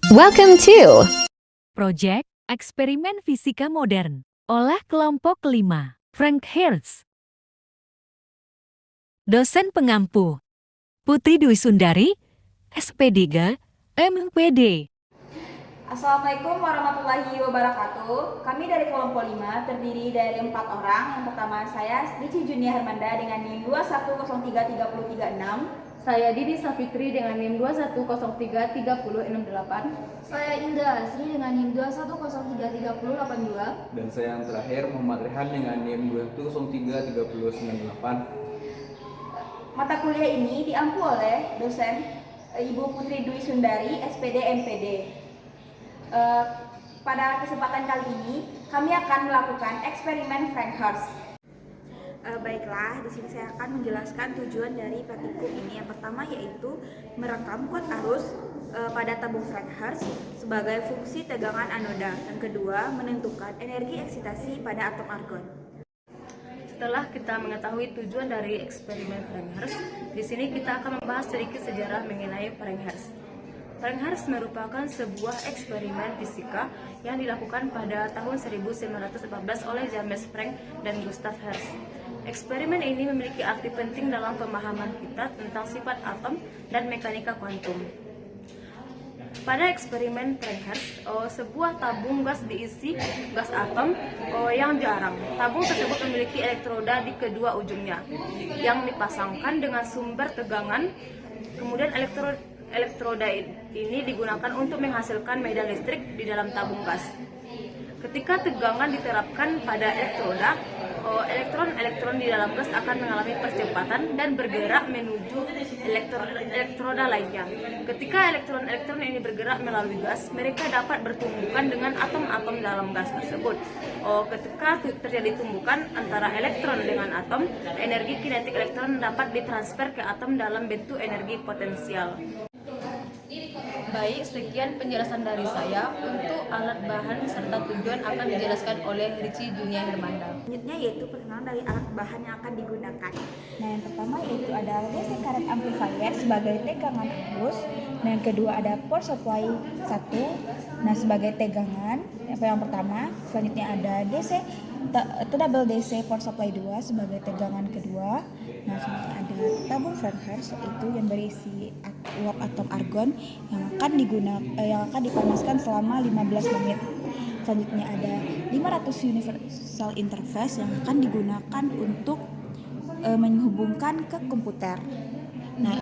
Welcome to Proyek Eksperimen Fisika Modern oleh kelompok kelima, Frank Hertz. Dosen pengampu, Putri Dwi Sundari, SP3, MPD. Assalamualaikum warahmatullahi wabarakatuh. Kami dari kelompok 5 terdiri dari 4 orang. Yang pertama saya Rici Junia Hermanda dengan NIM 2103336. Saya Didi Safitri dengan NIM 210330668. Saya Indah Asri dengan NIM 2103382. Dan saya yang terakhir Muhammad Rehan dengan NIM 2103398. Mata kuliah ini diampu oleh dosen Ibu Putri Dwi Sundari, SPD MPD. Pada kesempatan kali ini kami akan melakukan eksperimen Frank Hertz. Baiklah, di sini saya akan menjelaskan tujuan dari praktikum ini. Yang pertama yaitu merekam kuat arus pada tabung Frank Hertz sebagai fungsi tegangan anoda. Yang kedua, menentukan energi eksitasi pada atom argon. Setelah kita mengetahui tujuan dari eksperimen Frank Hertz, di sini kita akan membahas sedikit sejarah mengenai Frank Hertz. Frank Hertz merupakan sebuah eksperimen fisika yang dilakukan pada tahun 1914 oleh James Franck dan Gustav Hertz. Eksperimen ini memiliki arti penting dalam pemahaman kita tentang sifat atom dan mekanika kuantum. Pada eksperimen Frank Hertz, sebuah tabung gas diisi gas atom yang diarang. Tabung tersebut memiliki elektroda di kedua ujungnya yang dipasangkan dengan sumber tegangan. Kemudian elektroda ini digunakan untuk menghasilkan medan listrik di dalam tabung gas. Ketika tegangan diterapkan pada elektroda, elektron-elektron di dalam gas akan mengalami percepatan dan bergerak menuju elektroda lainnya. Ketika elektron-elektron ini bergerak melalui gas, mereka dapat bertumbukan dengan atom-atom dalam gas tersebut. Ketika terjadi tumbukan antara elektron dengan atom, energi kinetik elektron dapat ditransfer ke atom dalam bentuk energi potensial. Baik, sekian penjelasan dari saya. Untuk alat bahan serta tujuan akan dijelaskan oleh Rici Junia Hermanda. Selanjutnya yaitu perkenalan dari alat bahan yang akan digunakan. Nah, yang pertama yaitu ada DC current amplifier sebagai tegangan arus. Nah, yang kedua ada power supply 1. Nah, sebagai tegangan yang pertama. Selanjutnya ada double DC power supply 2 sebagai tegangan kedua. Nah, selanjutnya ada tabung Frank Hertz itu yang berisi uap atom argon yang akan dipanaskan selama 15 menit. Selanjutnya ada 500 universal interface yang akan digunakan untuk menghubungkan ke komputer. Nah,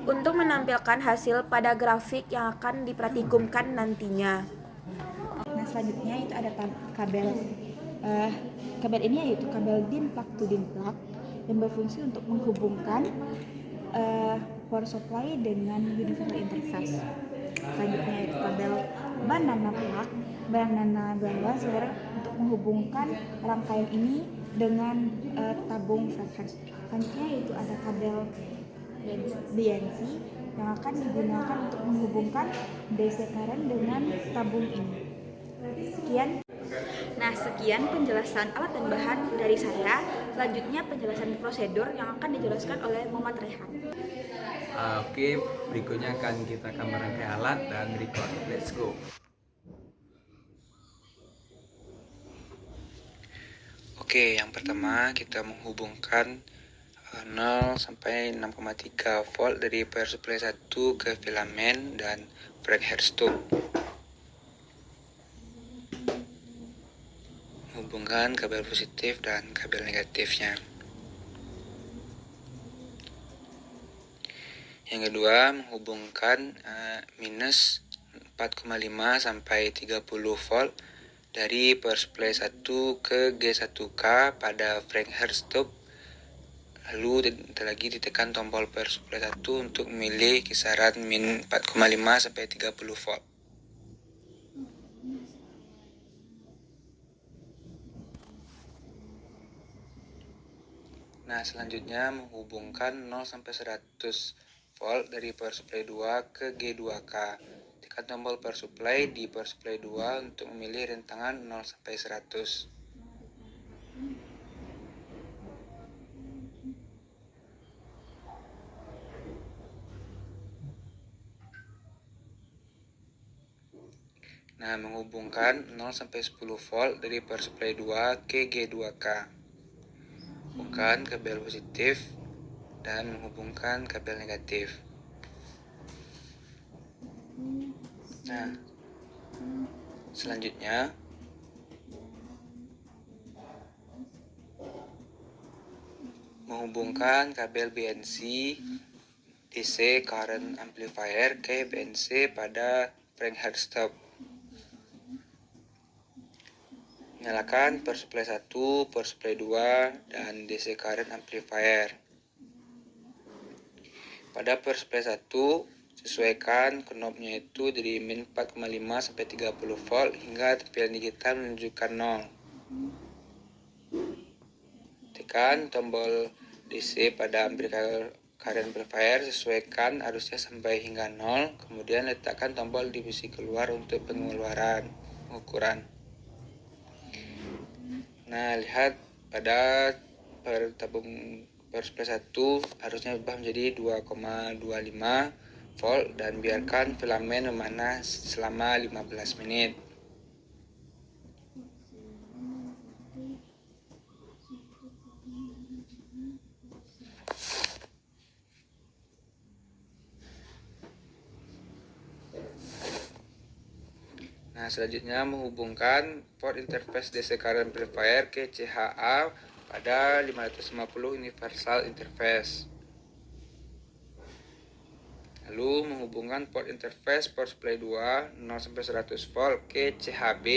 untuk menampilkan hasil pada grafik yang akan dipraktikumkan nantinya. Nah, selanjutnya itu ada kabel. Kabel ini yaitu kabel DIN plug to DIN plug yang berfungsi untuk menghubungkan power supply dengan universal interface. Selanjutnya yaitu kabel banana plug, banana untuk menghubungkan rangkaian ini dengan tabung Frank Hertz. Selanjutnya yaitu ada kabel BNC yang akan digunakan untuk menghubungkan DC current dengan tabung ini. Sekian penjelasan alat dan bahan dari saya. Selanjutnya penjelasan prosedur yang akan dijelaskan oleh Muhammad Rehan. Oke, berikutnya kita akan merangkai alat dan record. Let's go. Oke, yang pertama kita menghubungkan 0 sampai 6,3 volt dari power supply 1 ke filamen dan Frank Hertz tube. Hubungkan kabel positif dan kabel negatifnya. Yang kedua, menghubungkan minus 4,5 sampai 30 volt dari power supply 1 ke G1K pada Frank Hertz tube. Lalu lagi ditekan tombol power supply 1 untuk memilih kisaran min 4,5 sampai 30 volt. Nah, selanjutnya menghubungkan 0 sampai 100 volt dari power supply 2 ke G2K. Tekan tombol power supply di power supply 2 untuk memilih rentangan 0 sampai 100. Nah, menghubungkan 0 sampai 10 volt dari power supply 2 ke G2K. Hubungkan kabel positif dan menghubungkan kabel negatif. Nah, selanjutnya menghubungkan kabel BNC DC current amplifier ke BNC pada Frank-Hertz stop. Nyalakan power supply 1, power supply 2, dan DC current amplifier. Pada power supply 1, sesuaikan knobnya itu dari min 4,5 sampai 30 volt hingga tampilan digital menunjukkan 0. Tekan tombol DC pada current amplifier, sesuaikan arusnya sampai hingga 0, kemudian letakkan tombol divisi keluar untuk pengukuran. Nah, lihat pada tabung power supply 1 harusnya berubah menjadi 2,25 volt dan biarkan filamen memanas selama 15 menit. Nah, selanjutnya menghubungkan port interface DC current amplifier ke CHA pada 550 universal interface. Lalu menghubungkan port interface power supply 2 0 sampai 100 volt ke CHB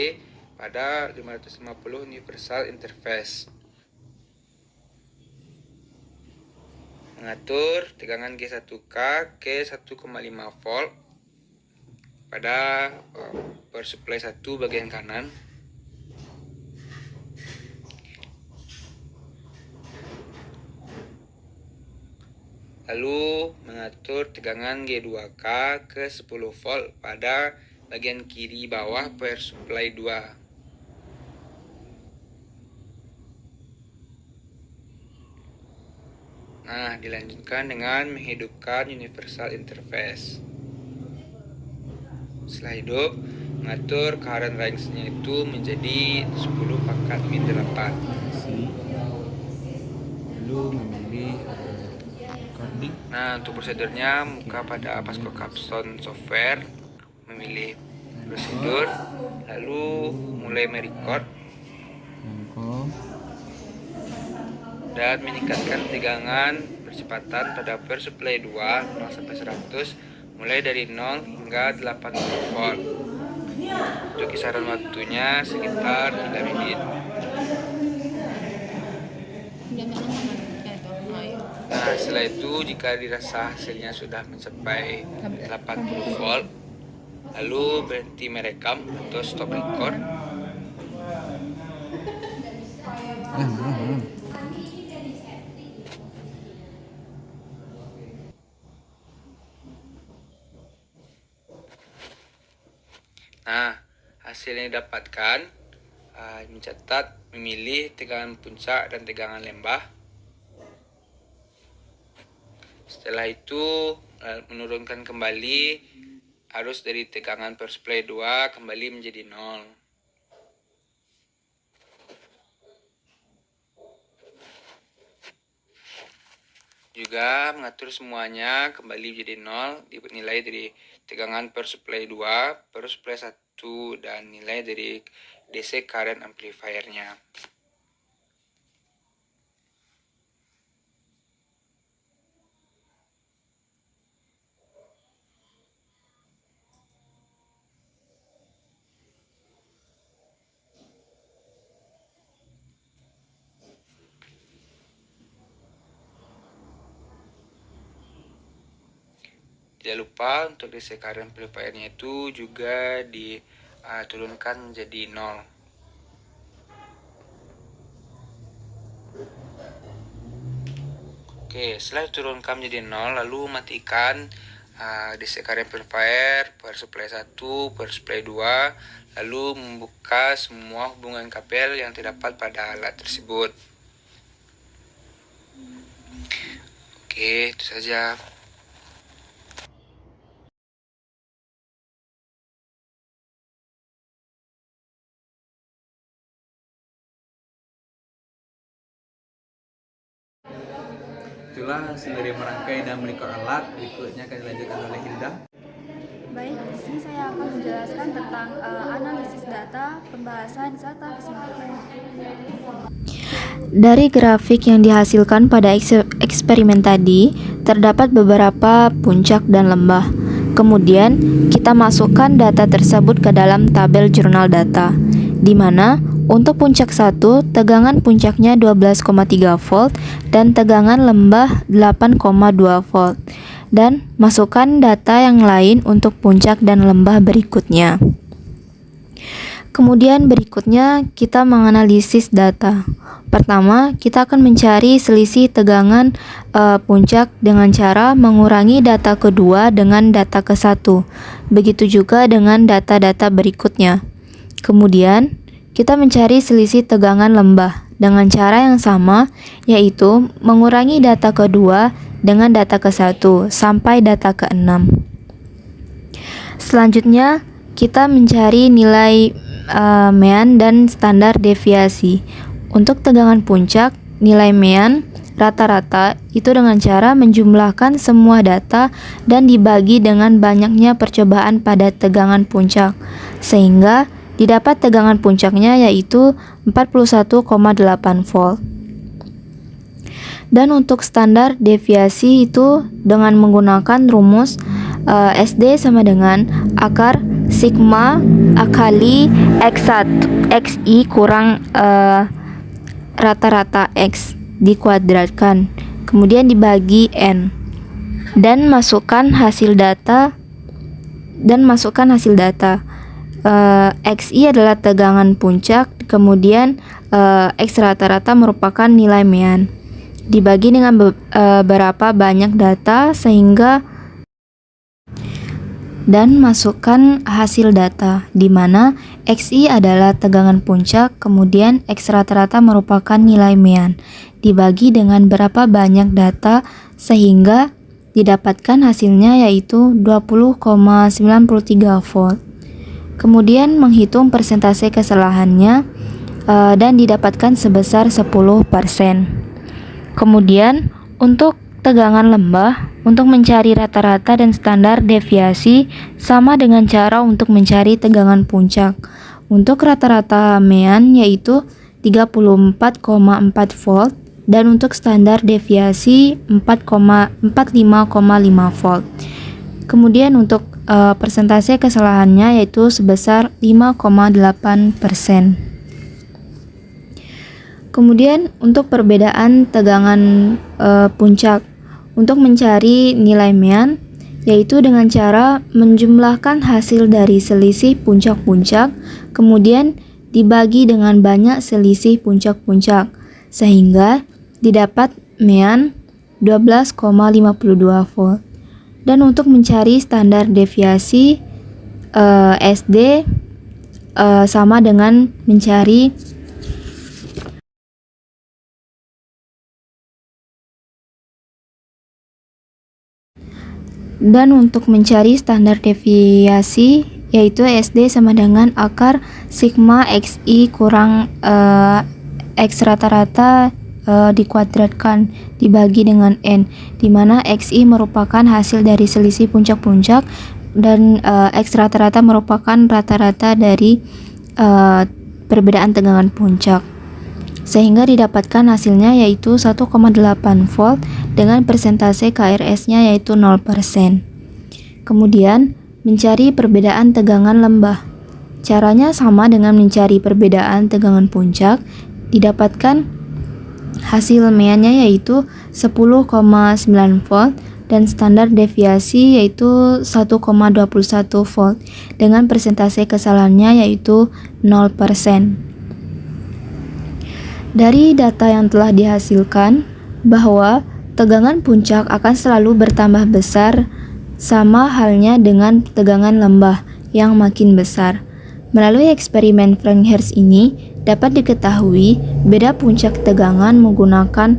pada 550 universal interface. Mengatur tegangan G1K ke 1,5 volt pada power supply 1 bagian kanan. Lalu mengatur tegangan G2K ke 10 volt pada bagian kiri bawah power supply 2. Nah, dilanjutkan dengan menghidupkan universal interface. Setelah hidup, mengatur current range-nya itu menjadi 10 pangkat min 8. Lalu memilih recording. Nah, untuk prosedurnya buka pada Pasco Capstone Software, memilih prosedur, lalu mulai merecord dan meningkatkan tegangan percepatan pada power supply 2 0 sampai 100 mulai dari 0 hingga 80 volt. Untuk kisaran waktunya sekitar 3 menit. Nah, setelah itu jika dirasa hasilnya sudah mencapai 80 volt, lalu berhenti merekam atau stop record. Nah, hasilnya didapatkan mencatat memilih tegangan puncak dan tegangan lembah. Setelah itu menurunkan kembali arus dari tegangan power supply 2 kembali menjadi 0. Juga mengatur semuanya kembali menjadi 0, dinilai dari tegangan power supply 2, power supply 1, dan nilai dari DC current amplifier-nya. Tidak lupa untuk DC current amplifier-nya itu juga diturunkan menjadi 0. Oke, setelah diturunkan menjadi 0, lalu matikan DC current amplifier, power supply 1, power supply 2, lalu membuka semua hubungan kabel yang terdapat pada alat tersebut. Oke, itu saja. Itulah hasil dari merangkai dan merekod alat. Berikutnya akan dilanjutkan oleh Hilda. Baik, di sini saya akan menjelaskan tentang analisis data, pembahasan, serta kesimpulan. Dari grafik yang dihasilkan pada eksperimen tadi, terdapat beberapa puncak dan lembah. Kemudian, kita masukkan data tersebut ke dalam tabel jurnal data, di mana untuk puncak 1, tegangan puncaknya 12,3 volt dan tegangan lembah 8,2 volt. Dan masukkan data yang lain untuk puncak dan lembah berikutnya. Kemudian berikutnya kita menganalisis data. Pertama, kita akan mencari selisih tegangan puncak dengan cara mengurangi data kedua dengan data ke-1. Begitu juga dengan data-data berikutnya. Kemudian, kita mencari selisih tegangan lembah dengan cara yang sama, yaitu mengurangi data kedua dengan data ke-1 sampai data ke-6. Selanjutnya, kita mencari nilai mean dan standar deviasi. Untuk tegangan puncak, nilai mean rata-rata itu dengan cara menjumlahkan semua data dan dibagi dengan banyaknya percobaan pada tegangan puncak, sehingga didapat tegangan puncaknya yaitu 41,8 volt. Dan untuk standar deviasi itu dengan menggunakan rumus SD sama dengan akar sigma kali XI kurang rata-rata X dikuadratkan, kemudian dibagi N, dan masukkan hasil data. XI adalah tegangan puncak, kemudian X rata-rata merupakan nilai mean, dibagi dengan berapa banyak data sehingga, dan masukkan hasil data, di mana XI adalah tegangan puncak, kemudian X rata-rata merupakan nilai mean, dibagi dengan berapa banyak data sehingga didapatkan hasilnya yaitu 20,93 volt. Kemudian menghitung persentase kesalahannya dan didapatkan sebesar 10%. Kemudian untuk tegangan lembah, untuk mencari rata-rata dan standar deviasi sama dengan cara untuk mencari tegangan puncak. Untuk rata-rata mean yaitu 34,4 volt dan untuk standar deviasi 45,5 volt. Kemudian untuk persentase kesalahannya yaitu sebesar 5,8%. Kemudian untuk perbedaan tegangan puncak, untuk mencari nilai mean yaitu dengan cara menjumlahkan hasil dari selisih puncak-puncak, kemudian dibagi dengan banyak selisih puncak-puncak, sehingga didapat mean 12,52 volt. Dan untuk mencari standar deviasi SD sama dengan mencari standar deviasi yaitu SD sama dengan akar sigma XI kurang X rata-rata dikuadratkan dibagi dengan N, di mana XI merupakan hasil dari selisih puncak-puncak dan X rata-rata merupakan rata-rata dari perbedaan tegangan puncak, sehingga didapatkan hasilnya yaitu 1,8 volt dengan persentase KRS-nya yaitu 0%. Kemudian mencari perbedaan tegangan lembah. Caranya sama dengan mencari perbedaan tegangan puncak, didapatkan hasil meannya yaitu 10,9 volt dan standar deviasi yaitu 1,21 volt dengan persentase kesalahannya yaitu 0%. Dari data yang telah dihasilkan bahwa tegangan puncak akan selalu bertambah besar sama halnya dengan tegangan lembah yang makin besar. Melalui eksperimen Frank Hertz ini dapat diketahui beda puncak tegangan menggunakan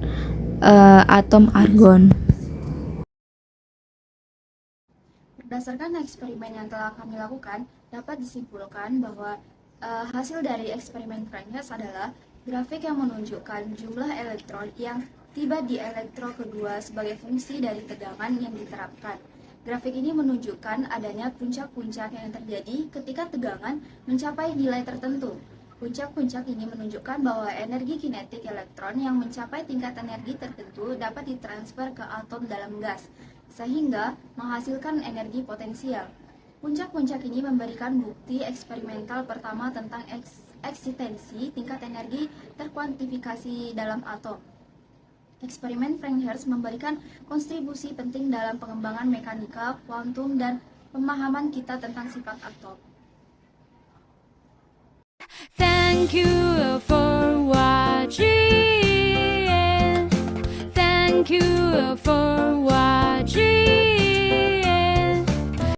atom argon. Berdasarkan eksperimen yang telah kami lakukan, dapat disimpulkan bahwa hasil dari eksperimen Frank Hertz adalah grafik yang menunjukkan jumlah elektron yang tiba di elektro kedua sebagai fungsi dari tegangan yang diterapkan. Grafik ini menunjukkan adanya puncak-puncak yang terjadi ketika tegangan mencapai nilai tertentu. Puncak-puncak ini menunjukkan bahwa energi kinetik elektron yang mencapai tingkat energi tertentu dapat ditransfer ke atom dalam gas, sehingga menghasilkan energi potensial. Puncak-puncak ini memberikan bukti eksperimental pertama tentang eksistensi tingkat energi terkuantifikasi dalam atom. Eksperimen Frank Hertz memberikan kontribusi penting dalam pengembangan mekanika kuantum dan pemahaman kita tentang sifat atom. Thank you for watching. Thank you for watching.